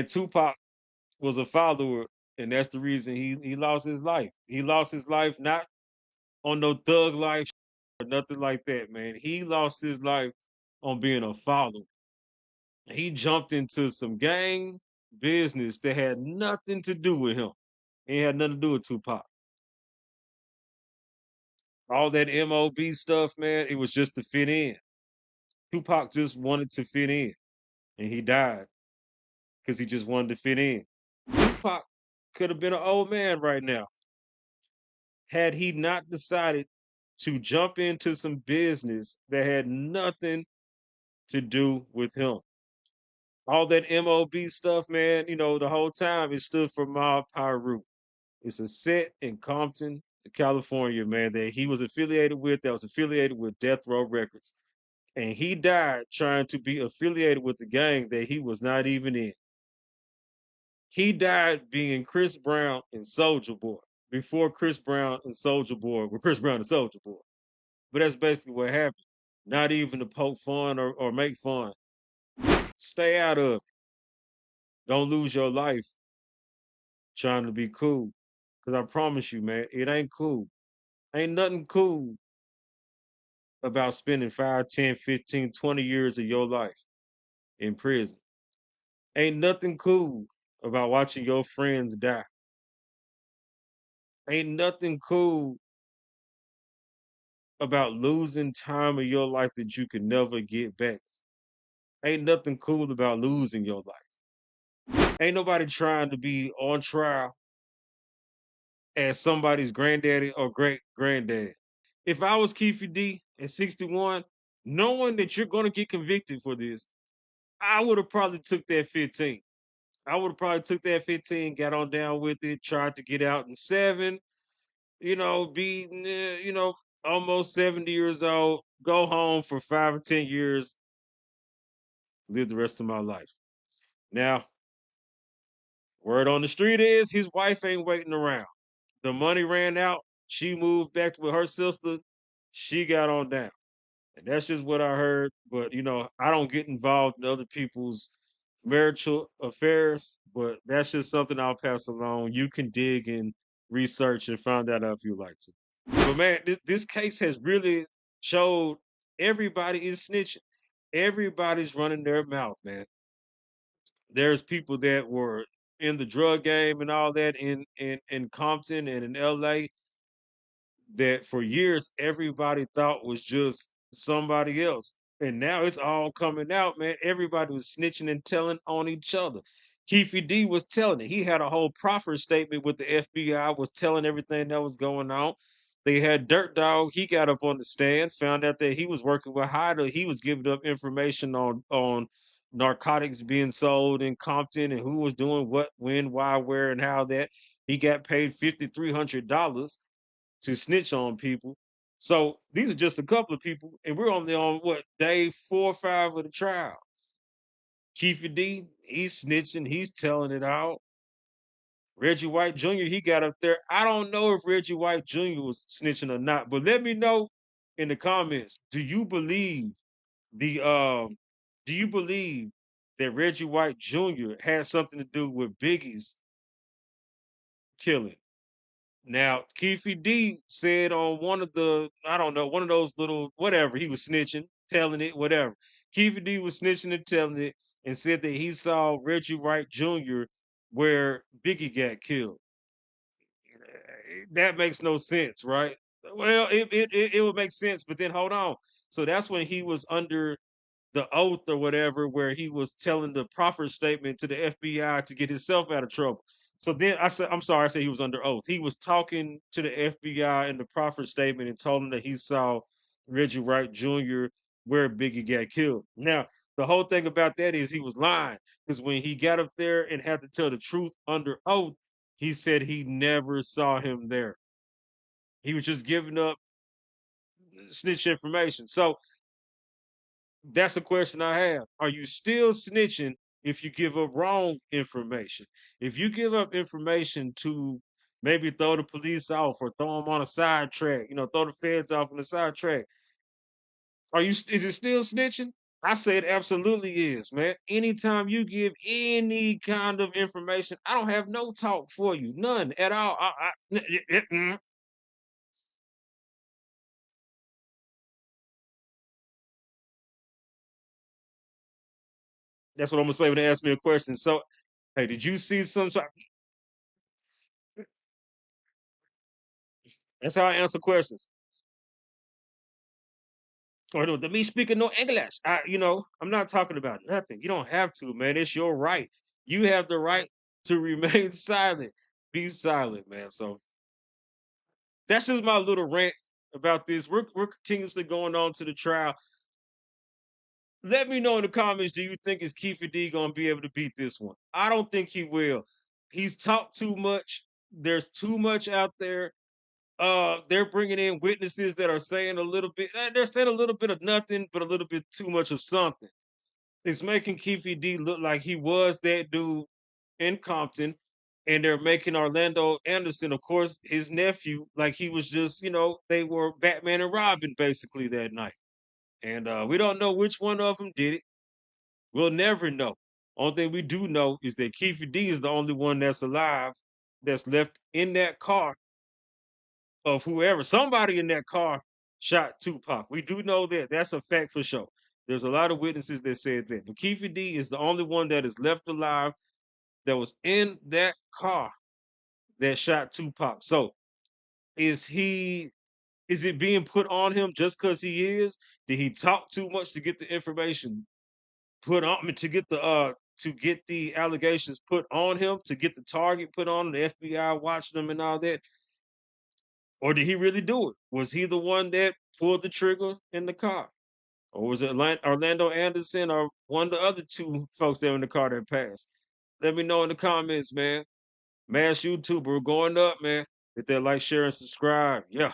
And Tupac was a follower, and that's the reason he lost his life. He lost his life not on no thug life or nothing like that, man. He lost his life on being a follower. He jumped into some gang business that had nothing to do with him. It had nothing to do with Tupac. All that MOB stuff, man, it was just to fit in. Tupac just wanted to fit in, and he died because he just wanted to fit in. Tupac could have been an old man right now had he not decided to jump into some business that had nothing to do with him. All that MOB stuff, man, the whole time it stood for Mob Power Root. It's a set in Compton, California, man, that he was affiliated with, that was affiliated with Death Row Records. And he died trying to be affiliated with the gang that he was not even in. He died being Chris Brown and Soldier Boy before Chris Brown and Soldier Boy were Chris Brown and Soldier Boy. But that's basically what happened. Not even to poke fun or make fun. Stay out of it. Don't lose your life trying to be cool. Because I promise you, man, it ain't cool. Ain't nothing cool about spending 5, 10, 15, 20 years of your life in prison. Ain't nothing cool about watching your friends die. Ain't nothing cool about losing time of your life that you can never get back. Ain't nothing cool about losing your life. Ain't nobody trying to be on trial as somebody's granddaddy or great granddad. If I was Keffe D at 61, knowing that you're going to get convicted for this, I would have probably took that 15. I would have probably took that 15, got on down with it, tried to get out in 7, be, almost 70 years old, go home for 5 or 10 years, live the rest of my life. Now, word on the street is his wife ain't waiting around. The money ran out. She moved back with her sister. She got on down. And that's just what I heard. But, I don't get involved in other people's marital affairs, but that's just something I'll pass along. You can dig and research and find that out if you like to. But man, this case has really showed everybody is snitching. Everybody's running their mouth, man. There's people that were in the drug game and all that in Compton and in LA that for years everybody thought was just somebody else. And now it's all coming out, man. Everybody was snitching and telling on each other. Keffe D was telling it. He had a whole proffer statement with the FBI, was telling everything that was going on. They had Dirt Dog. He got up on the stand, found out that he was working with Hyder. He was giving up information on narcotics being sold in Compton and who was doing what, when, why, where, and how that. He got paid $5,300 to snitch on people. So these are just a couple of people, and we're only on what, day 4 or 5 of the trial. Keffe D, he's snitching, he's telling it all. Reggie White Jr., he got up there. I don't know if Reggie White Jr. was snitching or not, but let me know in the comments. The do you believe that Reggie White Jr. had something to do with Biggie's killing? Now, Keffe D said on one of the, I don't know, one of those little whatever, he was snitching, telling it, whatever. Keffe D was snitching and telling it and said that he saw Reggie Wright Jr. where Biggie got killed. That makes no sense, right? Well, it would make sense, but then hold on. So that's when he was under the oath or whatever, where he was telling the proffer statement to the FBI to get himself out of trouble. So then I said, I'm sorry, I said he was under oath. He was talking to the FBI in the proffer statement and told him that he saw Reggie Wright Jr. where Biggie got killed. Now, the whole thing about that is he was lying because when he got up there and had to tell the truth under oath, he said he never saw him there. He was just giving up snitch information. So that's a question I have. Are you still snitching if you give up wrong information? If you give up information to maybe throw the police off or throw them on a sidetrack, throw the feds off on the sidetrack, is it still snitching? I say it absolutely is, man. Anytime you give any kind of information, I don't have no talk for you, none at all. That's what I'm gonna say when they ask me a question. So, hey, did you see some? That's how I answer questions. Or no, the me speaking no English. I'm not talking about nothing. You don't have to, man. It's your right. You have the right to remain silent. Be silent, man. So that's just my little rant about this. We're continuously going on to the trial. Let me know in the comments. Do you think is Keffe D gonna be able to beat this one? I don't think he will. He's talked too much. There's too much out there. They're bringing in witnesses that are saying a little bit. They're saying a little bit of nothing, but a little bit too much of something. It's making Keffe D look like he was that dude in Compton, and they're making Orlando Anderson, of course, his nephew, like he was just, they were Batman and Robin basically that night. And we don't know which one of them did it. We'll never know. Only thing we do know is that Keffe D is the only one that's alive that's left in that car of whoever. Somebody in that car shot Tupac. We do know that. That's a fact for sure. There's a lot of witnesses that said that. But Keffe D is the only one that is left alive that was in that car that shot Tupac. So is he is it being put on him just because he is? Did he talk too much to get the information put on to get the allegations put on him, to get the target put on him, the FBI watched them and all that? Or did he really do it? Was he the one that pulled the trigger in the car? Or was it Orlando Anderson or one of the other two folks that were in the car that passed? Let me know in the comments, man. Mass YouTuber, we're going up, man. Hit that like, share, and subscribe. Yeah.